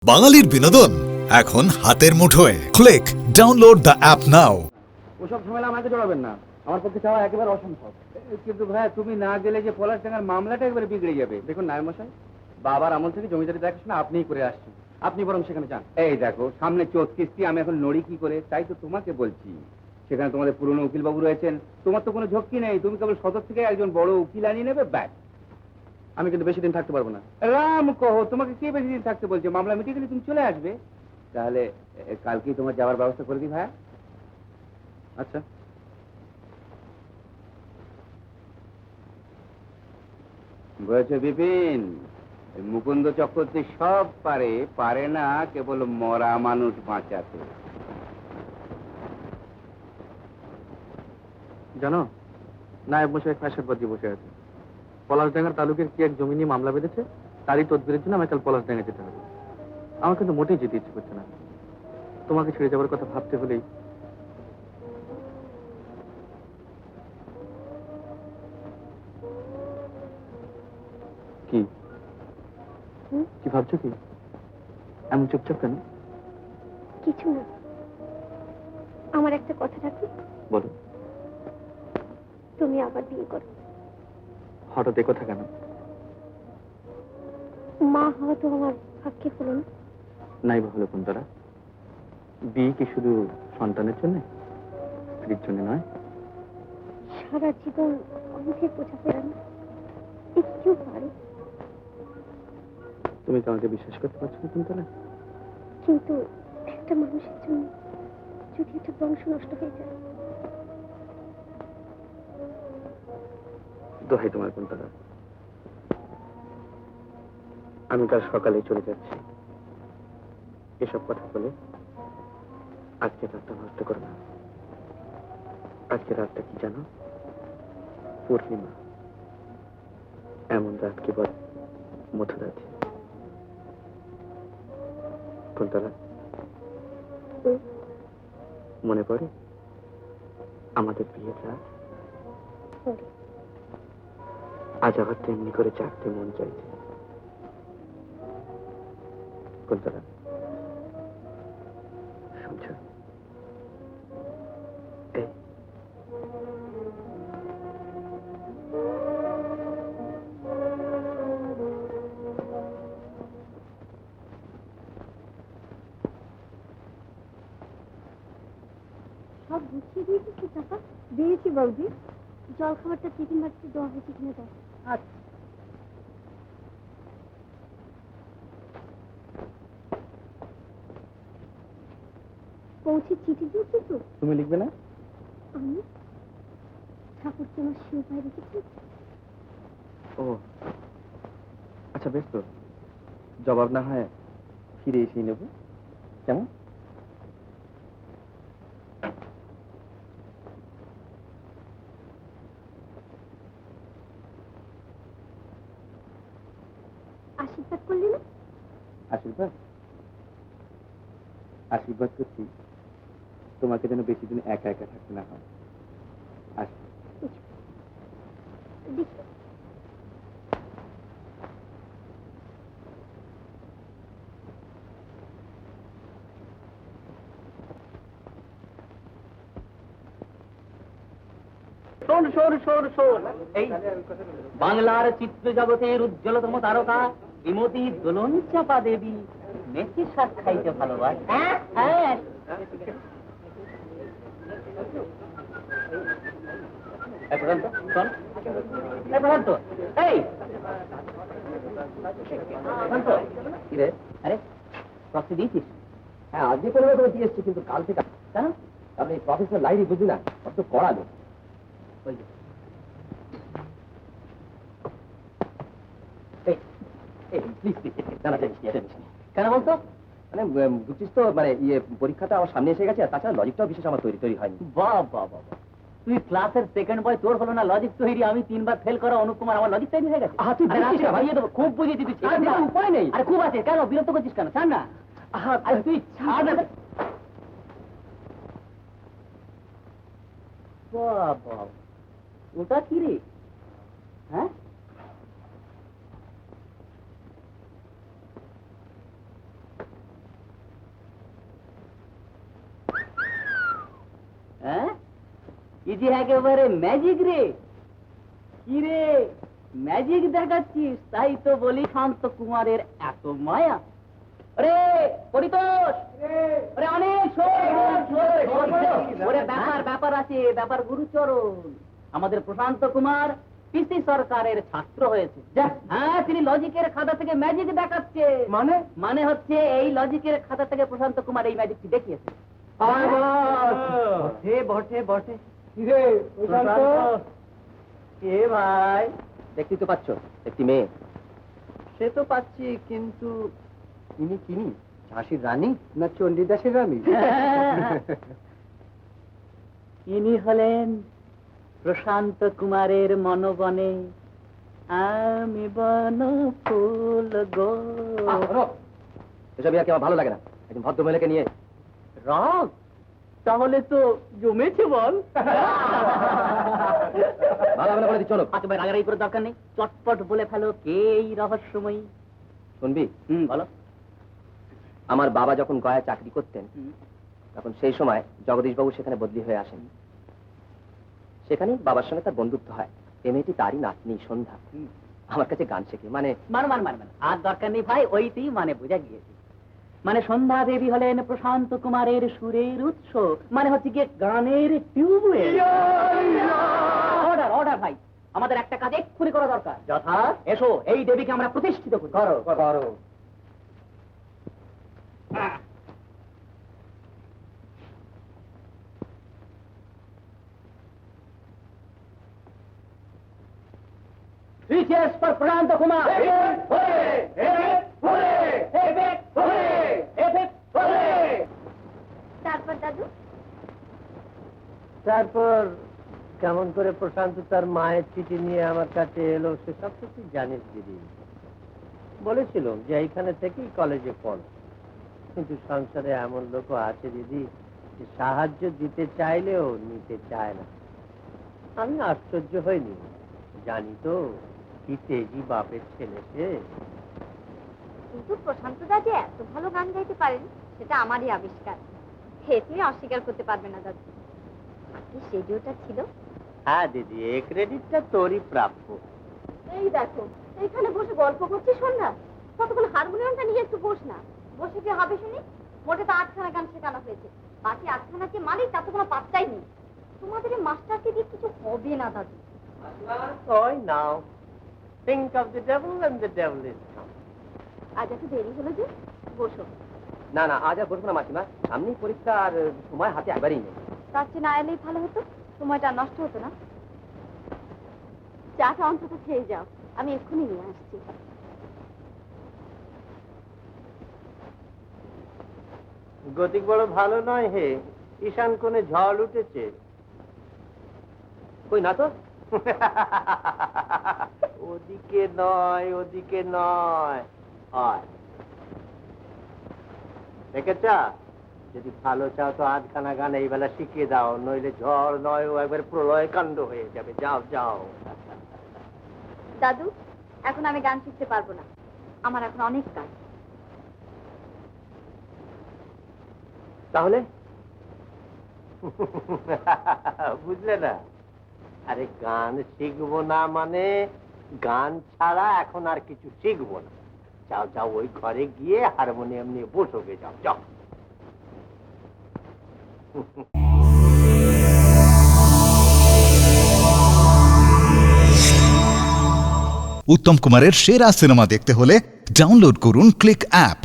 বাঙালির বিনোদন এখন হাতের মুঠোয়। ক্লিক ডাউনলোড দ্য অ্যাপ নাও। ওসব ঝামেলা আমাকে জড়াবেন না, আমার পক্ষে চাওয়া একেবারে অসম্ভব। কিন্তু ভাই তুমি না গেলে যে পলাশডাঙ্গার মামলাটা একবারে বিগড়ে যাবে। দেখুন নায়েব মশাই, বাবার আমল থেকে জমিদারি দেখাশোনা আপনিই করে আসছেন, আপনি বরং সেখানে যান। এই দেখো সামনে 34টি, আমি এখন নড়ি কি করে, তাই তো তোমাকে বলছি। সেখানে তোমাদের পুরনো উকিল বাবু রয়েছেন, তোমার তো কোনো ঝক্কি নেই, তুমি কেবল সদর থেকে একজন বড় উকিল আনিয়ে নেবে, ব্যাস। আমি কিন্তু বেশি দিন থাকতে পারবো না। রাম কহো, তোমাকে কে বেশি দিন থাকতে বলছে? মামলা মিটিয়ে গেলে তুমি চলে আসবে। তাহলে কালকেই তোমার যাওয়ার ব্যবস্থা করে দিই ভাইয়া। আচ্ছা, বলেছে বিপিন, মুকুন্দ চক্রবর্তী সব পারে, পারে না কেবল মরা মানুষ বাঁচাতে। জানো, নায়েব মশাই ফাঁসের বাজি বসে আছে। পলাশডাঙ্গার তালুকের কি এক জমি নিয়ে মামলা বেঁধেছে, তারই তদবিরের জন্য আমাকে কাল পলাশডাঙ্গা যেতে হবে। আমার কিন্তু মোটেই যেতে ইচ্ছে করছে না। তোমাকে ছেড়ে যাওয়ার কথা ভাবতে হলেই কি কি ভাবছো? কি এমন চুপচাপ কেন? কিছু না, আমার একটা কথা থাকবে। বলো। তুমি আবার বিয়ে করো। হঠাৎ এ কথা কেন? মা হওয়া তো আমার ভাগ্যে হলো না। নাই বা হলো কুন্তলা, বিয়ে কি শুধু সন্তানের জন্য, স্ত্রীর জন্য নয়? সারা জীবন অনেকের বোঝা পেলাম, একটু পারো। তুমি কি আমাকে বিশ্বাস করতে পারছো না কুন্তলা? কিন্তু একটা মানুষের জন্য যদি একটা বংশ নষ্ট হয়ে যায়। দোহাই তোমার কুন্তলা, আমি কাল সকালে চলে যাচ্ছি। এসব কথা বলে আজকে রাতটা নষ্ট করো না। আজকে রাতটা কি জানো? পূর্ণিমা। এমন রাত কি বলে মথুরাতে। কুন্তলা, মনে পড়ে আমাদের বিয়ের রাত? আজ আবার তেমনি করে জাগতে মন চাইছে। কুন্তলা, শুনছো? এই সব গুছিয়ে দিয়েছিস তো টাকা? দিয়েছি বৌদি। জল খাবারটা টিফিন বাড়িতে দেওয়া হয়েছে কিনা দাও। আচ্ছা। পৌঁছে চিঠি দিয়েছি তো? তুমি লিখবে না? আমি ঠাকুর তোমার শিও পায়ে রেখেছি। ও আচ্ছা, বেশ তো, জবাব না হয় ফিরে এসেই নেব, কেমন? আশীর্বাদ করলি না? আশীর্বাদ? আশীর্বাদ করছি তোমাকে যেন বেশি দিন একা একা থাকতে না হয়। আসি। দেখি শোন শোন শোন শোন, এই বাংলার চিত্র জগতের উজ্জ্বলতম তারকা শ্রীমতী দোলন চাপা দেবী মেথি শাক খাইতে ভালোবাসে। হ্যাঁ হ্যাঁ, এই প্রশান্ত, শোন, এই প্রশান্ত, এই প্রশান্ত, কি রে? আরে প্রক্সি দিয়েছিস? হ্যাঁ, আজকে কোনো রকমে দিয়ে এসছি, কিন্তু কাল থেকে কেন? আপনি প্রফেসর লাইরি বুঝি না, কত করালো। ওই যে, প্লিজ প্লিজ জানা যাই কেন বলতো? মানে বুঝছিস তো, মানে পরীক্ষাটা আমার সামনে এসে গেছে, আর তাছাড়া লজিকটাও বিশেষ আমার তৈরি হয়নি। বাহ বাহ বাহ, তুই ক্লাসের সেকেন্ড বয়, তোর হলো না লজিক তৈরি। আমি 3 বার ফেল করা অনুপ কুমার, আমার লজিক তৈরি হয়ে গেছে। তুই আরে বুঝছিস না ভাই? বুঝিয়ে দেবো, খুব বুঝিয়ে দিবি। উপায় নেই। আরে খুব আছে, কেন বিরক্ত করছিস কেন? ছাড় না। আরে তুই ছাড় না। বাহ বাহ, ওটা কি রে? হ্যাঁ, কি যে একেবারে ম্যাজিক রে। কি রে ম্যাজিক দেখাচ্ছিস? তাই তো বলি শান্ত কুমারের এত মায়া। ওরে পরিতোষ, ওরে অনেক ওরে ব্যাপার আছে, ব্যাপার গুরুচরণ। আমাদের প্রশান্ত কুমার পিসি সরকারের ছাত্র হয়েছে। হ্যাঁ, তিনি লজিকের খাতা থেকে ম্যাজিক দেখাচ্ছে। মানে হচ্ছে এই লজিকের খাতা থেকে প্রশান্ত কুমার এই ম্যাজিকটি দেখিয়েছে। বটে বটে। কে ভাই? দেখতেই তো পাচ্ছ, একটি মেয়ে। সে তো পাচ্ছি, কিন্তু ইনি কিনি? ঝাঁসির রানী না চণ্ডীদাসের রানী? ইনি হলেন প্রশান্ত কুমারের মনোবনে আমি বন ফুল গো। এসব আর কি আমার ভালো লাগে না। একজন ভদ্র মহিলাকে নিয়ে রাগ তাহলে তো জমেছে বল। ভালো হবে না বলে দিচ্ছ। আচ্ছা ভাই, রাগারাগি করে দরকার নেই, চটপট বলে ফেলো কে এই রহস্যময়ী। শুনবি? বলো। আমার বাবা যখন গয়ায় চাকরি করতেন, তখন সেই সময় জগদীশবাবু সেখানে বদলি হয়ে আসেন। সেখানেই বাবার সঙ্গে তার বন্ধুত্ব হয়। এই মেয়েটি তারই নাতনি সন্ধ্যা। আমার কাছে গান শেখে। মানে আর দরকার নেই ভাই, ওইতেই মানে বোঝা গিয়েছে। মানে সন্ধ্যা দেবী হলেন প্রশান্ত কুমারের সুরের উৎস, মানে হচ্ছে গিয়ে গানের টিউবওয়েল। অর্ডার ভাই, আমাদের একটা কাজ এক্ষুনি করা দরকার। যথা? এসো, এই দেবীকে আমরা প্রতিষ্ঠিত করি। করো। Three cheers for Prashant Kumar. তারপর দাদু? তারপর কেমন করে প্রশান্ত তার মায়ের চিঠি নিয়ে আমার কাছে এলো সেসব তো তুই জানিস দিদি। বলেছিল যে এইখানে থেকেই কলেজে পড়, কিন্তু সংসারে এমন লোকও আছে দিদি যে সাহায্য দিতে চাইলেও নিতে চায় না। আমি আশ্চর্য হইনি, জানি তো কি তেজি বাপের ছেলে সে। কিন্তু প্রশান্ত দা যে এত ভালো গান গাইতে পারেন সেটা আমারই আবিষ্কার। হে, তুমি অস্বীকার করতে পারবে না দাদু। কি রেডিওটা ছিল? হ্যাঁ দিদি, এই ক্রেডিটটা তোরই প্রাপ্য। এই দেখো, এইখানে বসে গল্প করছি সন্ধ্যা, কতক্ষণ হারমোনিয়ামটা নিয়ে একটু বস না। বসে কি হবে শুনি? মোটে তো 8খানা গান শেখানো হয়েছে, বাকি 8খানা যে মালিক তার তো কোনো পাত্তাই নেই। তোমাদের এই মাস্টারকে দিয়ে কিছু হবে না দাদু। ওই নাও, think of the devil and the devil is come. আজ এত দেরি হলো যে, বসো। না আজ আর বসবো না মাসিমা, সামনেই পরীক্ষা আর সময় হাতে একবারই নেই। তার চেয়ে না এলেই ভালো হতো, সময়টা নষ্ট হতো না। চাটা অন্তত খেয়ে যাও, আমি এক্ষুনি নিয়ে আসছি। গতিক বড় ভালো নয় হে, ঈশান কোণে ঝড় উঠেছে। কই না তো। ওদিকে নয়, হয় দেখেছ? যদি ভালো চাও তো 8খানা গান এই বেলা শিখিয়ে দাও, নইলে ঝড় নয় ও একবার প্রলয় কাণ্ড হয়ে যাবে। যাও। দাদু, এখন আমি গান শিখতে পারবো না, আমার এখন অনেক কাজ। তাহলে বুঝলে না? আরে গান শিখবো না মানে গান ছাড়া এখন আর কিছু শিখবো না। যাও ওই ঘরে গিয়ে হারমোনিয়াম নিয়ে বসোগে। যাও। উত্তম কুমারের সেরা সিনেমা দেখতে হলে ডাউনলোড করুন ক্লিক অ্যাপ।